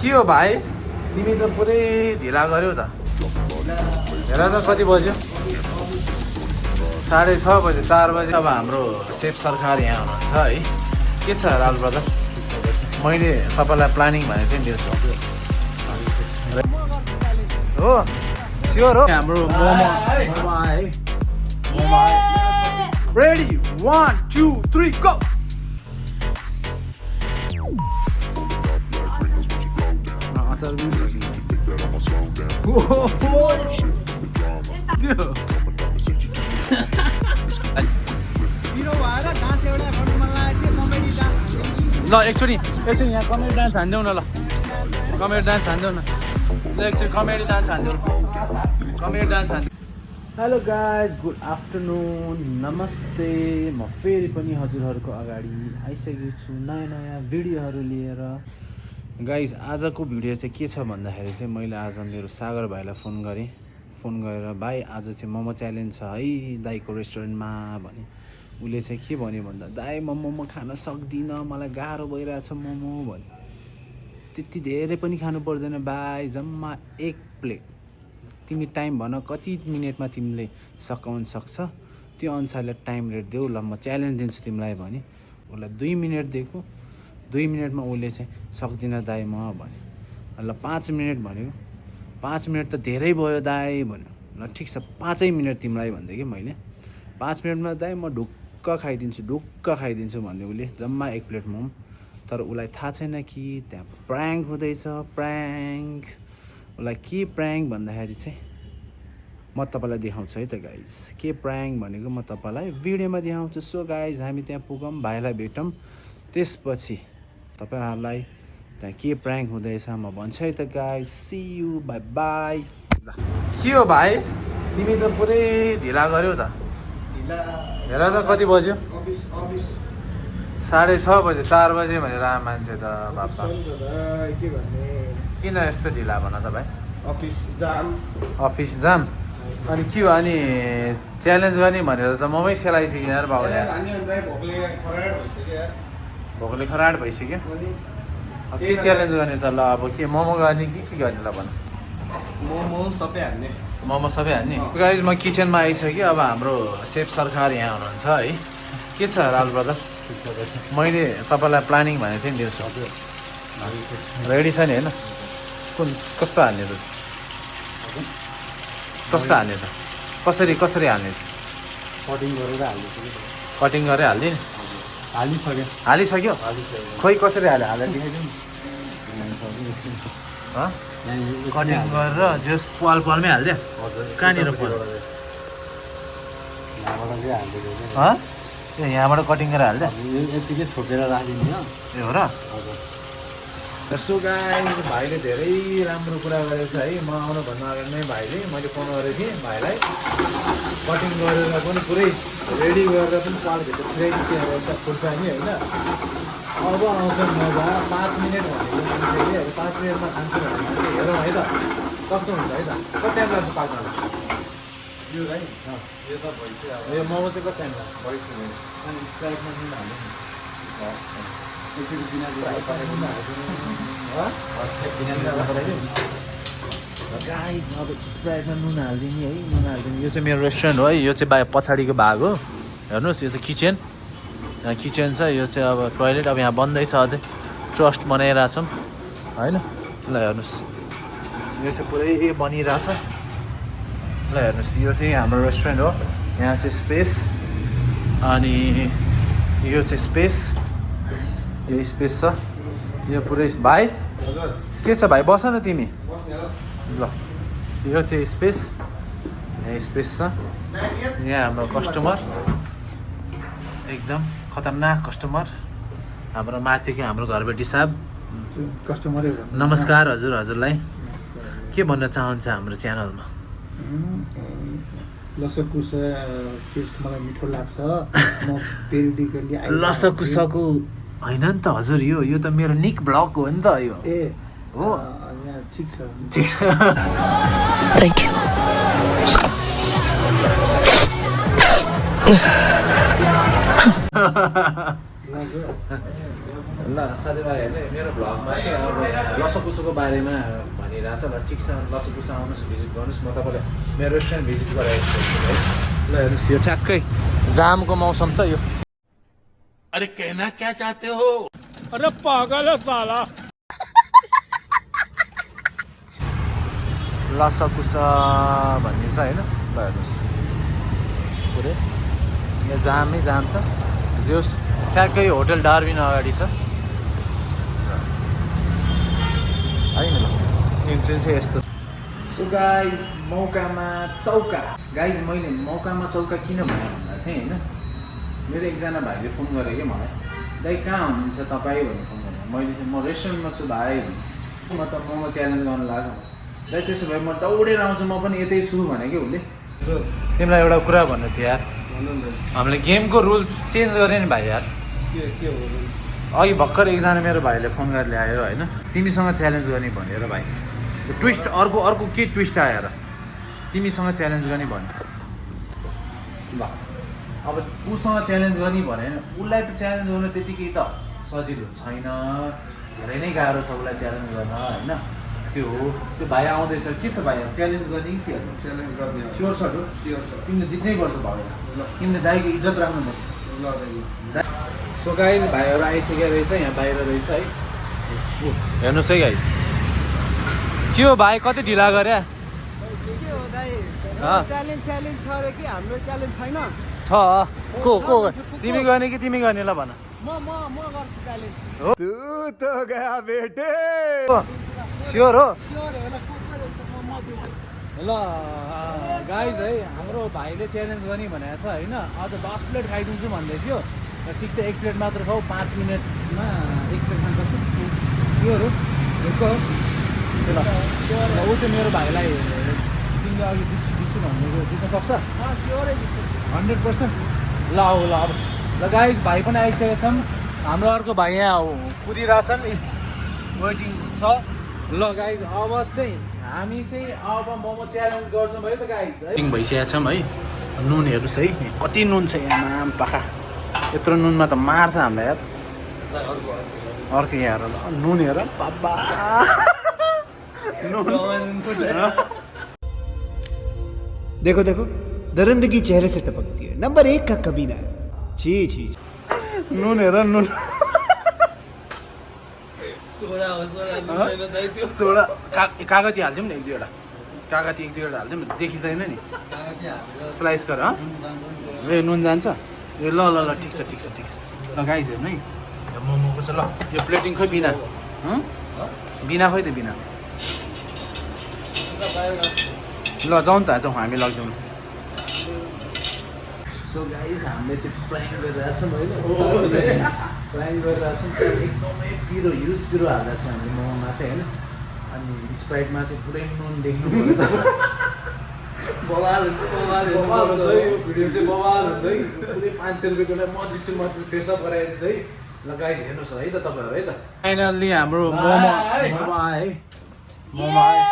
के हो भाइ तिमी त पुरै ढिला गर्यौ त हेर त कति बज्यो 6:30 बजे 4 बजे अब हाम्रो सेफ सरकार यहाँ हुनुहुन्छ है के छ राहुल ब्रदर मैले तपाईँलाई प्लानिङ भनेको थिएँ नि दिउँसो हो स्योर हो हाम्रो मोमो आए रेडी 1 2 3 गो अचार पनि सकिन्छ ल एकचोटि यहाँ कमेडी डान्स हान्देऊ न ल कमेडी डान्स हान्देऊ न ल एकचोटि कमेडी डान्स हान्देऊ कमेडी डान्स हान्देऊ हेलो गाइज गुड आफ्टरनुन नमस्ते म फेरि पनि हजुरहरूको अगाडि आइसकेको छु नयाँ भिडियोहरू लिएर गाइज आजको भिडियो चाहिँ के छ भन्दाखेरि चाहिँ मैले आज मेरो सागर भाइलाई फोन गरेर भाइ आज चाहिँ मोमो च्यालेन्ज छ है दाइको रेस्टुरेन्टमा भने उसले चाहिँ के भन्यो भन्दा दाइ म मोमो खान सक्दिनँ मलाई गाह्रो भइरहेछ मोमो भने त्यति धेरै पनि खानु पर्दैन भाइ जम्मा 1 प्लेट तिमी टाइम भन कति मिनटमा तिमीले सकाउन सक्छ त्यो अनुसारले टाइम रेट देऊ ल म च्यालेन्ज दिन्छु तिमीलाई भने उसलाई 2 मिनट दिएको 2 मिनटमा उसले चाहिँ सक्दिनँ दाइ म भने ल 5 मिनट भनेको 5 मिनट त धेरै भयो दाइ भन्यो ल ठिक छ 5 मिनट तिमीलाई भन्दै कि मैले 5 मिनटमा दाइ म ढुक्क खाइदिन्छु भन्दै उसले जम्मा 1 प्लेट मोमो तर उसलाई थाहा छैन कि त्यहाँ प्र्याङ्क हुँदैछ प्र्याङ्क उसलाई के प्र्याङ्क भन्दाखेरि चाहिँ म तपाईँलाई देखाउँछु है त गाइज के प्र्याङ्क भनेको म तपाईँलाई भिडियोमा देखाउँछु सो गाइज हामी त्यहाँ पुगौँ भाइलाई भेटौँ त्यसपछि तपाईँहरूलाई त्यहाँ के प्र्याङ्क हुँदैछ म भन्छु है त guys see you bye bye के हो भाइ तिमी त पुरै ढिला गर्यौ त हेर त कति बज्यो 6:30 बजे 4 बजे भनेर मान्छे त बाबा किन यस्तो ढिला भन त भाइ अफिस जाम अनि के हो अनि च्यालेन्ज गर्ने भनेर त ममै सेलाइसक्यो यार बाउले भोकले खराड भइसक्यो के च्यालेन्ज गर्ने त ल अब के मोमो गर्ने कि के गर्ने ल भन मोमो सबै हान्ने गाइज म किचनमा आइसकेँ अब हाम्रो सेफ सरकार यहाँ हुनुहुन्छ है के छ राहुल ब्रदर मैले तपाईँलाई प्लानिङ भनेको थिएँ नि दिउँसो रेडी छ नि होइन कस्तो हाल्ने त कस्तो हाल्ने त कसरी हाल्ने कटिङ गरेर हाल्ने नि हालिसक्यो खोइ कसरी हालेर कटिङ गरेर जस पालमै हालिदियो कहाँनिर यहाँबाट कटिङ गरेर हालिदियो यतिकै छोपेर राखिदिने हो ए हो र सो गाइस भाइले धेरै राम्रो कुरा गरेको छ है म आउनुभन्दा अगाडि नै भाइले मैले फोन गरेको थिएँ भाइलाई कटिङ गरेर पनि पुरै रेडी गरेर पनि पालभित्र छिराइदिएको खुर्सानी होइन अब आउँछ मजा 5 मिनट भनेको मान्छेले अब 5 मिनटमा खान्छु भने मान्छे हेरौँ है त कस्तो हुन्छ है त कति टाइम लाग्छ पाक्नलाई यो भाइ यो त भइसक्यो अब यो मोमो चाहिँ कति टाइम लाग्छ भइसक्यो अनि स्प्राइटमा पनि हाल्नु गाइस अब स्प्राइटमा नुन हालिदिने है नुन हालिदिने यो चाहिँ मेरो रेस्टुरेन्ट हो है यो चाहिँ पछाडिको भाग हो हेर्नुहोस् यो चाहिँ किचन यहाँ किचन छ यो चाहिँ अब टोइलेट अब यहाँ बन्दैछ अझै ट्रस्ट बनाइरहेछौँ होइन ल हेर्नुहोस् यो चाहिँ पुरै बनिरहेछ ल हेर्नुहोस् यो चाहिँ हाम्रो रेस्टुरेन्ट हो यहाँ चाहिँ स्पेस अनि यो चाहिँ स्पेस यो स्पेस छ यो पुरै भाइ के छ भाइ बस न तिमी ल यो चाहिँ स्पेस यहाँ स्पेस छ यहाँ हाम्रो कस्टमर एकदम खतरनाक कस्टमर हाम्रो माथिको हाम्रो घरबेटी साहब कस्टमरै नमस्कार हजुरलाई के भन्न चाहन्छ हाम्रो च्यानलमा लसकुसा टेस्ट मलाई मिठो लाग्छ म पेरिडिकली लसकुसाको होइन नि त हजुर यो त मेरो निक ब्लग हो नि त यो ए हो ठिक छ थ्याङ्क यू ल साथीभाइहरूले मेरो भ्लगमा चाहिँ अब लसकुसोको बारेमा भनिरहेको छ ल ठिक छ लसकुसो आउनुहोस् भिजिट गर्नुहोस् म तपाईँलाई मेरो रेस्टुरेन्ट भिजिट गराएको छु है ल हेर्नुहोस् यो ठ्याक्कै जामको मौसम छ यो अरे कहना क्या चाहते हो अरे पागल है साला लसकुसा भन्ने छ होइन ल हेर्नुहोस् पुरै यहाँ जामै जाम छ जोस् ठ्याक्कै होटल डार्बिन अगाडि छ होइन ल इन्ट्रेन्स चाहिँ यस्तो सो गाइज मौकामा चौका गाइज मैले मौकामा चौका किन भने भन्दा चाहिँ होइन मेरो एकजना भाइले फोन गरेँ कि मलाई दाइ कहाँ हुनुहुन्छ तपाईँ भनेर फोन गरेँ मैले चाहिँ म रेस्टुरेन्टमा छु भाइ भने म त मोमो च्यालेन्ज गर्न लाग्यो दाइ त्यसो भए म दौडेर आउँछु म पनि यतै छु भने कि उसले तिमीलाई एउटा कुरा भन्नु थियो यार हामीले गेमको रुल चेन्ज गरेँ नि भाइ यार अघि भर्खर एकजना मेरो भाइले फोन गरेर ल्यायो होइन तिमीसँग च्यालेन्ज गर्ने भनेर भाइ ट्विस्ट अर्को के ट्विस्ट आयो र तिमीसँग च्यालेन्ज गर्ने भन्यो ल अब उसँग च्यालेन्ज गर्ने भने उसलाई त च्यालेन्ज गर्नु त्यतिकै त सजिलो छैन धेरै नै गाह्रो छ उसलाई च्यालेन्ज गर्न होइन त्यो हो त्यो भाइ आउँदैछ के छ भाइ च्यालेन्ज गर्ने कि च्यालेन्ज गर्ने स्योर छ स्योर छ तिमीले जित्नै पर्छ भाइ तिमीले दाइको इज्जत राख्नुपर्छ ल सो गाइज भाइहरू आइसकेको रहेछ यहाँ बाहिर रहेछ है हेर्नुहोस् है गाइज के हो भाइ कति ढिला गरे च्यालेन्ज छ अरे कि हाम्रो च्यालेन्ज छैन छ को तिमी गर्ने कि तिमी गर्ने ल भन म गर्छु च्यालेन्ज तू तो गया बेटे स्योर हो ल गाइज है हाम्रो भाइले च्यालेन्ज गर्ने भनेको छ होइन अझ 10 प्लेट खाइदिन्छु भन्दै थियो र ठिक छ 1 प्लेट मात्र खाऊ 5 मिनटमा 1 प्लेट खान सक्छु स्योर हो ढुक्क हो ल ऊ चाहिँ मेरो भाइलाई तिमीले अघि जित्छु भनेको जित्न सक्छ 100% ल अब ल गाइज भाइ पनि आइसकेका छन् हाम्रो अर्को भाइ यहाँ कुदिरहेछन् वेटिङ छ ल गाइज अब चाहिँ हामी चाहिँ अब मोमो च्यालेन्ज गर्छौँ है त गाइज है भइसकेका छौँ है नुन हेर्नुहोस् है कति नुन छ यहाँ माम पाखा यत्रो नुनमा त मार्छ हामीलाई यार अर्को यहाँ हेर ल नुन हेर बाबा देखो देखो दरिंदगी चेहरे से टपकती है नंबर 1 का कमीना है छी छी नुन हेर नुन सोडा कागती हाल्छौँ नि 1-2 वटा कागती 1-2 वटा हाल्छौँ देखिँदैन नि स्लाइस गर ए नुन जान्छ ए ल ठिक छ ल गाइज हेर्नु है मोमोको छ ल यो प्लेटिङ खोइ बिना बिना खोइ त बिना ल जाउँ त जाउँ हामी लग्छौँ सो गाइज हामीले चाहिँ प्लान गरिरहेको छौँ होइन प्लान गरिरहेको छौँ एकदमै पिरो ह्युज पिरो हाल्दा चाहिँ हामीले मोमोमा चाहिँ होइन अनि स्प्राइटमा चाहिँ पुरै नुन देख्नु पऱ्यो त बवाल हुन्छ यो भिडियो चाहिँ बवाल हुन्छ है पुरै 500 रुपियाँको म जित्छु फेसअप गराइदिन्छु है ल गाइज हेर्नुहोस् है त तपाईँहरू है त फाइनल्ली हाम्रो मोमो आयो है मोमो आयो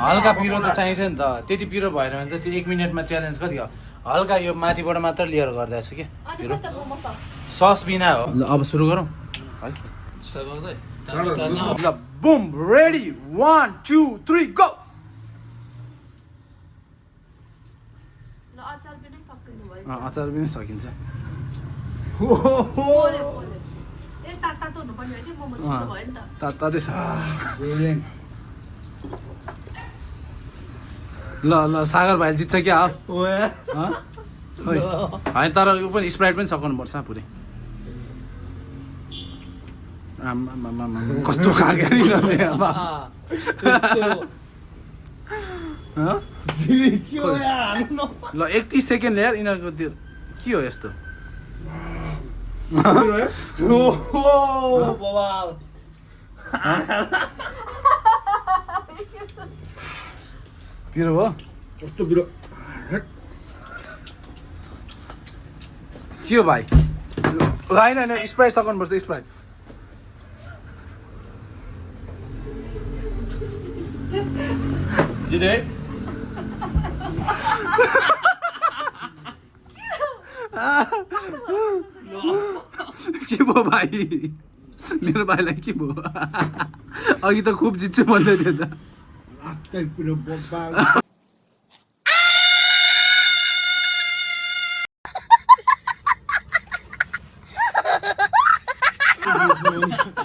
हल्का पिरो त चाहिन्छ नि त त्यति पिरो भएन भने चाहिँ त्यो 1 मिनटमा च्यालेन्ज कति हो हल्का यो माथिबाट मात्र लिएर गर्दैछु कि पिरो सस बिना हो ल अब सुरु गरौँ है ल बुम रेडी 1 2 3 गो अचार पनि सकिन्छ तातै छ ल सागर भाइ जित्छ क्या हो होइन तर यो पनि स्प्राइट पनि सकाउनुपर्छ पुरै कस्तो खाके ल 31 सेकेन्ड यार यिनीहरूको त्यो के हो यस्तो पिरो हो कस्तो पिरो के हो भाइ होइन स्प्राइट सकाउनुपर्छ स्प्राइट के भयो भाइ मेरो भाइलाई के भयो अघि त खुब जित्छु भन्दै थियो त लास्टै पुरो बब्बाल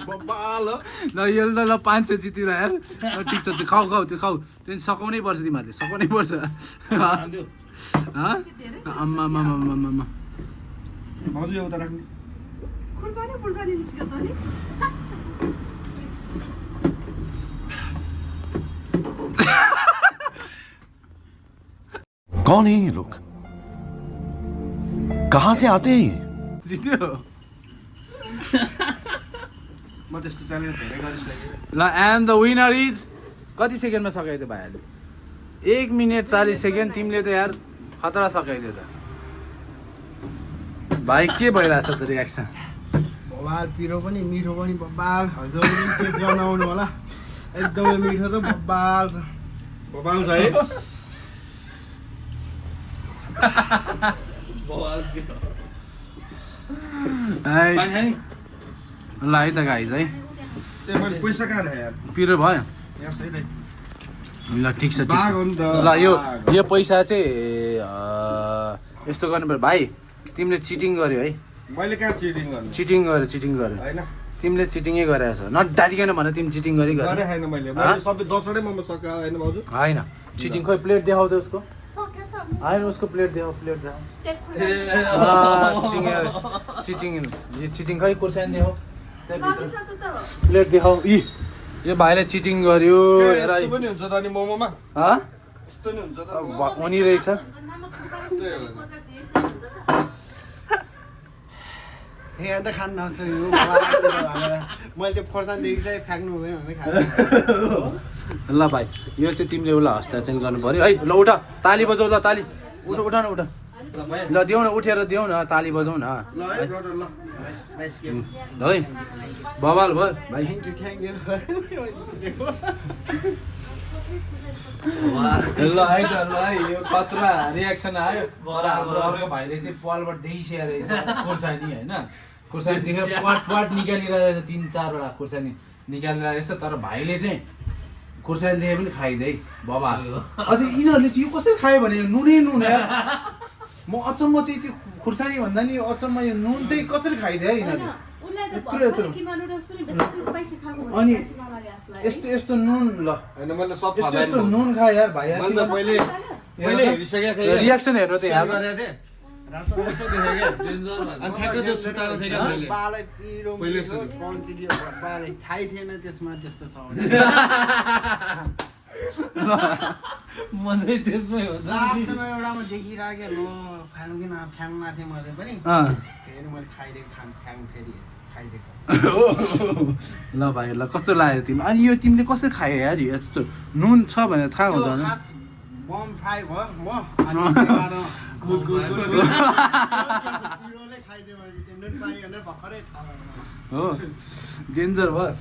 बब्बाल हो। ल यो ल 500 जितिरह यार ठिक छ खाऊ खाऊ त्यो खाऊ त्यो सकाउनै पर्छ तिमीहरूले सकाउनै पर्छ आम्मा भाउजू एउटा राख्ने खुर्सानी निस्क्यो त नि कौन है ये लोग कहां से आते हैं ये जित्यो म त्यस्तो च्यालेन्ज धेरै गरिसकेँ law and the winner is कति सेकेन्डमा सकाइदियो भाइहरूले 1 मिनेट 40 सेकेन्ड तिमीले त यार खतरा सकाइदियो त भाइ के भइरहेछ त रियाक्सन बब्बाल पिरो पनि मिठो पनि बब्बाल हजुर पनि टेस्ट गर्न आउनु होला एकदमै मिठो छ बब्बाल छ है ल है त गाइज है त्यो मैले पैसा कहाँ राखेँ यार पिरो भयो यहाँ छैन ल ठिक छ बाघ हो नि त ल यो पैसा चाहिँ यस्तो गर्नु पर्यो भाइ तिमीले चिटिङ गर्यो है मैले कहाँ चिटिङ गर्नु चिटिङ गर्यो होइन तिमीले चिटिङै गरेको छ नडाटिकन भन तिमी चिटिङ गरे गरे छैन मैले सबै 10वटै मोमो सकायो होइन भाउजू होइन चिटिङ खोइ प्लेट देखाउ त उसको आएर उसको प्लेट देखाउ चिटिङ खै कुर्सानी देखाउ प्लेट देखाउ यो भाइले चिटिङ गर्यो हेर यस्तो पनि हुन्छ त अनि मोमोमा यस्तो नि हुन्छ त उनी रहेछ यहाँ त खान नछु यो मैले त्यो खोर्सानीदेखि चाहिँ फ्याँक्नु हुँदैन भने खानु ल भाइ यो चाहिँ तिमीले उसलाई हस्ताक्षर गर्नु पर्यो है ल उठ ताली बजाउ ल ताली उठ न उठ ल देऊ न उठेर देऊ न ताली बजाउ न ल है ब्रदर ल नाइस गेम है बवाल भयो भाइ थ्याङ्क यू ल है त ल है यो खतरा रियाक्सन आयो हाम्रो अर्को भाइले चाहिँ पालबाट देखिसकेको रहेछ खुर्सानी होइन खुर्सानी देखेर पाट निकालिरहेको रहेछ 3-4 वटा खुर्सानी निकालिरहेको रहेछ तर भाइले चाहिँ खुर्सानी देखे पनि खाइदिए बाबा अझै यिनीहरूले चाहिँ यो कसरी खायो भने यो नुनै नुन यार म अचम्म चाहिँ त्यो खुर्सानी भन्दा नि अचम्म यो नुन चाहिँ कसरी खाइदिए यिनीहरूले अनि यस्तो नुन ल होइन मैले सब यस्तो नुन खायो यार भाइ यार मैले हेरिसकेको थिएँ रियाक्सन हेर्नु त यार रातो रातो देखेँ क्या अनि ठ्याक्कै त्यो छुटाएको थिएँ क्या मैले बालै पिरो पहिले मिठो, क्वान्टिटी बालै थाहै थिएन त्यसमा त्यस्तो छ भने। म चाहिँ त्यसमै हो लास्टमा एउटामा देखिराखेँ ल फ्याङ्किन फ्याङ्मा थिएँ मैले पनि फेरि मैले खाइदिएको फ्याङ फेरि खाइदिएको ल भाइ ल कस्तो लाग्यो तिमी अनि यो तिमीले कसरी खायो यार यो यस्तो नुन छ भनेर थाहा हुँदैन खास बम फ्राई भयो म अनि त्यहाँबाट गुड गुड गुड पिरोले खाइदियो मैले त्यो नुन पानी भनेर भर्खरै थाहा भयो हो डेन्जर भयो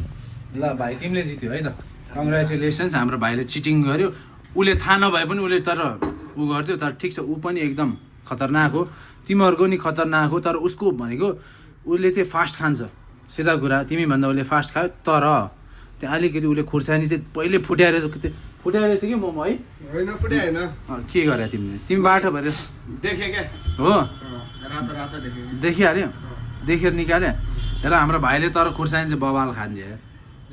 ल भाइ तिमीले जित्यो है त कङ्ग्रेचुलेसन्स हाम्रो भाइले चिटिङ गर्यो उसले थाहा नभए पनि उसले तर ऊ गर्थ्यो तर ठिक छ ऊ पनि एकदम खतरनाक हो तिमीहरूको नि खतरनाक हो तर उसको भनेको उसले चाहिँ फास्ट खान्छ सिधा कुरा तिमीभन्दा उसले फास्ट खायो तर त्यहाँ अलिकति उसले खुर्सानी चाहिँ पहिले फुट्याएछ कि मोमो है होइन फुट्या होइन के गरे तिमीले तिमी बाटो भएर देखेँ क्या हो रातो रातो देखेँ देखिहाल्यो देखेर निकाल्यो हेर हाम्रो भाइले तर खुर्सानी चाहिँ बबाल खान्छ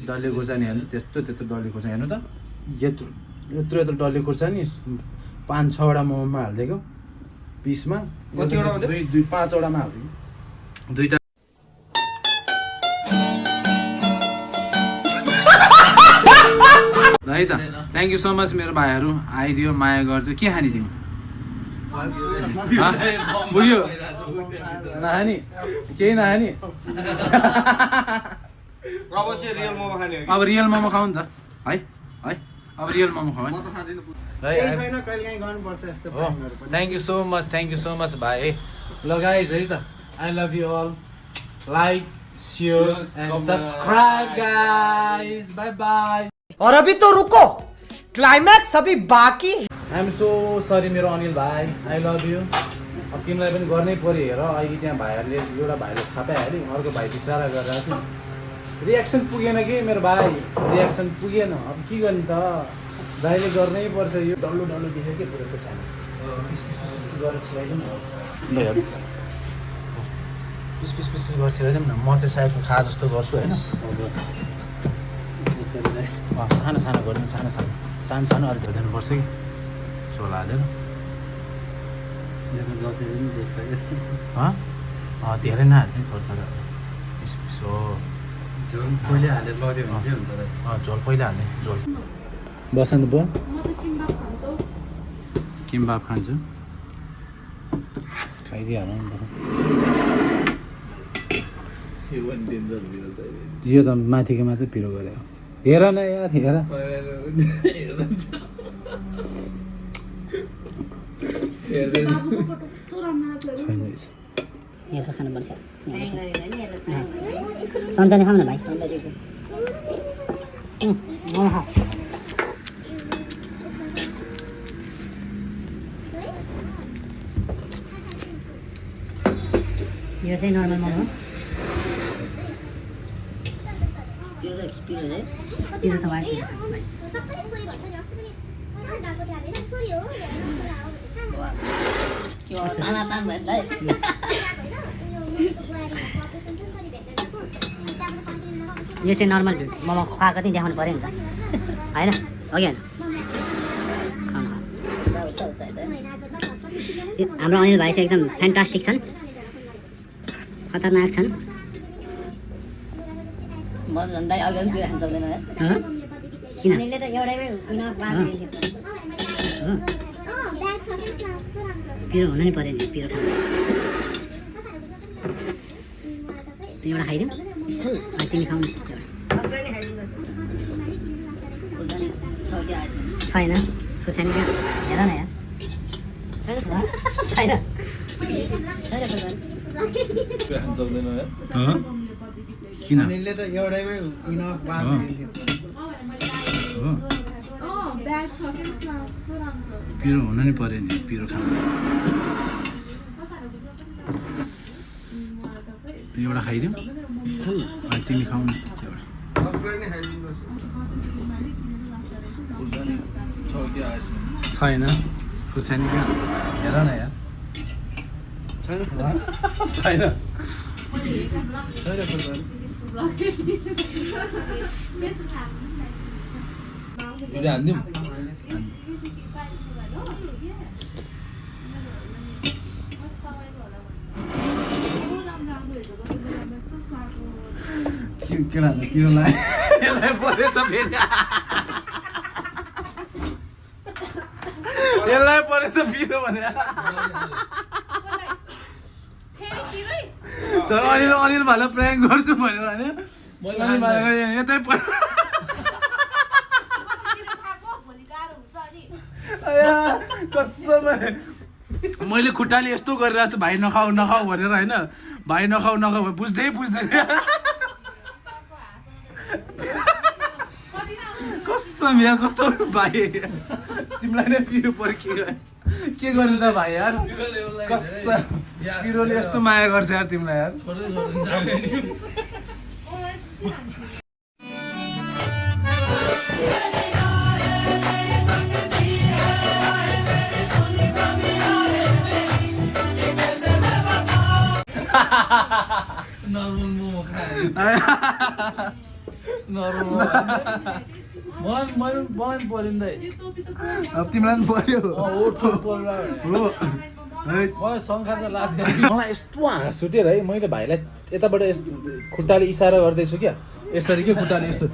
डल्ले खुर्सानी हेर्नु त्यस्तो डल्ले खुर्सानी हेर्नु त यत्रो डल्ले खुर्सानी 5-6 वटा मोमोमा हालिदिएको पिसमा कतिवटा भन्थ्यो? 5 वटामा हालिदिएको दुईटा ल है त थ्याङ्क यू सो मच मेरो भाइहरू आइदियो माया गरिदियो के खाने तिमी बुझ्यो नखाने केही नखाने अब चाहिँ रियल मोमो खाने हो कि अब रियल मोमो खाऊ नि त है अब रियल मोमो खाऊ म त खाँदिनँ केही छैन कहिलेकाहीँ गर्नुपर्छ यस्तो प्लानहरू पनि थ्याङ्क यू सो मच भाइ ल गाइज है त I love you all like share and subscribe guys bye bye और अभी तो रुको क्लाइमैक्स अभी बाकी आई एम सो सरी मेरो अनिल भाइ आई लभ यु अब तिमीलाई पनि गर्नै पऱ्यो हेर अहिले त्यहाँ भाइहरूले एउटा भाइले थाहा पाइहाल्यो अर्को भाइ बिचारा गरिरहेको थियो रियाक्सन पुगेन कि मेरो भाइ रियाक्सन पुगेन अब के गर्ने त दाइले गर्नै पर्छ यो डल्लो डल्लो दिन्छ के पुरो सानो पिस गरेर छिराइदिउँ न ल हेर पिस गरेर छिराइदिउँ न म चाहिँ सायद खा जस्तो गर्छु होइन सानो सानो गरिदिउँ सानो अलिक हेरिदिनुपर्छ कि झोल हालेर धेरै नहाल्ने छोडछाडा पिस हो झोल पहिला हालेर लग्यो भने चाहिँ हुन्छ झोल पहिला हाल्ने झोल बस्नु त बोल म त किम्बाब खान्छु खाइदिइहाल्नु नि त यो त माथिको मात्रै पिरो गऱ्यो हेर न यार हेर छैन रहेछ हेरेर खानुपर्छ चम्चाले खाऊ न भाइ यो चाहिँ नर्मल मोमो हो पिरो त वाइट पिरो छ भाइ यो चाहिँ नर्मल मोमो खुवाएको चाहिँ देखाउनु पऱ्यो नि त होइन हो कि होइन हाम्रो अनिल भाइ चाहिँ एकदम फ्यान्टास्टिक छन् खतरनाक छन् किन पिरो हुनु नि पऱ्यो नि पिरो खानु एउटा खाइदिउँ तिमी खाउनु छैन खुर्सानी कहाँ हेर न यार छैन किन अनिलले त एउटैमै इनफ बात ब्याग छ कि कस्तो राम्रो पिरो हुनु नि पऱ्यो नि पिरो खानु एउटा खाइदिउँ अनि तिमी खाऊ न एउटा छैन खुर्सानी कहाँ हुन्छ हेर न यार छैन हालिदिउँ केटा किरो यसलाई परेछ फेरि यसलाई परेछ पिरो भने अनिल भाइलाई प्रयाङ्क गर्छु भनेर होइन यतै कसम मैले खुट्टाले यस्तो गरिरहेको छु भाइ नखाऊ नखाऊ भनेर होइन भाइ नखाऊ नखाऊ बुझ्दै कसम यार कस्तो भाइ तिमीलाई नै पिरो पऱ्यो के गर्ने त भाइ यार कसम पिरोले यस्तो माया गर्छ यार तिमीलाई यार नर्मल मोमो अब तिमीलाई पनि पर्यो मलाई यस्तो हाँस उठ्यो है मैले भाइलाई यताबाट यस्तो खुट्टाले इसारा गर्दैछु क्या यसरी के खुट्टाले यस्तो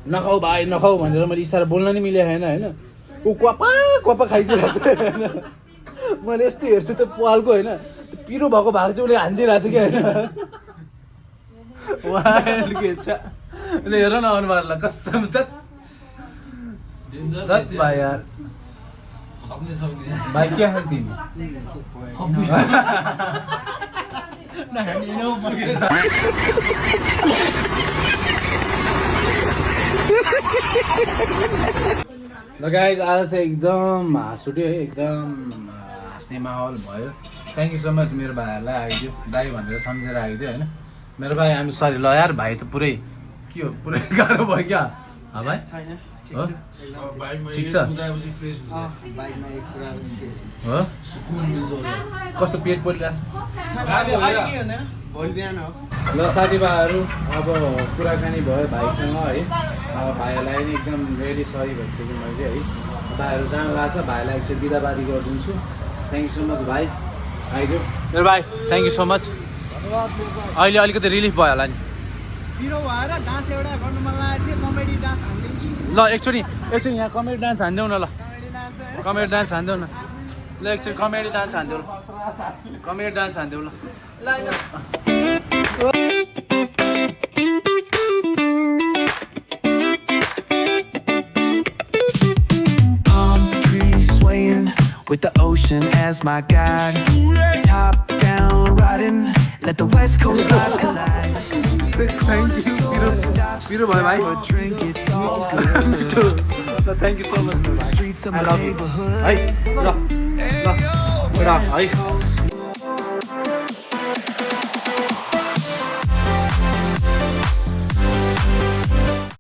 नखाऊ भाइ नखाऊ भनेर मैले इसारा बोल्न नि मिलेको छैन होइन ऊ क्वापा खाइदिरहेको छ होइन मैले यस्तो हेर्छु त्यो पालको होइन पिरो भएको चाहिँ उसले हानिदिइरहेको छ क्या होइन हेर न अनुहारलाई कसम त भाइ यार भाइ क्या खान्छ तिमी ल गाइज आज चाहिँ एकदम हाँस उठ्यो है एकदम हाँस्ने माहौल भयो थ्याङ्क यू सो मच मेरो भाइहरूलाई आइदियो दाई भनेर सम्झेर आइदियो होइन मेरो भाइ आइम सरी ल यार भाइ त पुरै के हो पुरै गाह्रो भयो क्या भाइ छैन हो ठिक छ बाइकमा एक कुरा हो कस्तो पेट परिरहेछ भोलि बिहान हो ल साथीभाइहरू अब कुराकानी भयो भाइसँग है अब भाइहरूलाई नि एकदम रेडी सरी भनिसकेँ मैले है भाइहरू जानु लाग्छ भाइलाई एकछिन बिदाबादी गरिदिन्छु थ्याङ्क यू सो मच भाइ आइदियो मेरो भाइ थ्याङ्क यू सो मच अहिले अलिकति रिलिफ भयो होला नि पिरो भएर डान्स एउटा गर्नु मन लागेको थियो कमेडी डान्स हान्थ्यौँ कि ल एकचोटि यहाँ कमेडी डान्स हान्देऊ न ल कमेडी डान्स हान्देऊ न ल एकचोटि कमेडी डान्स हान्देऊ ल कमेडी डान्स हान्देऊ ल Palm trees swaying with the ocean as my guide. Top down riding, let the west coast vibes collide. पिरो भयो भाइ Drink, it's all good. Thank you so much Streets of I my love you. neighborhood. है ल ल है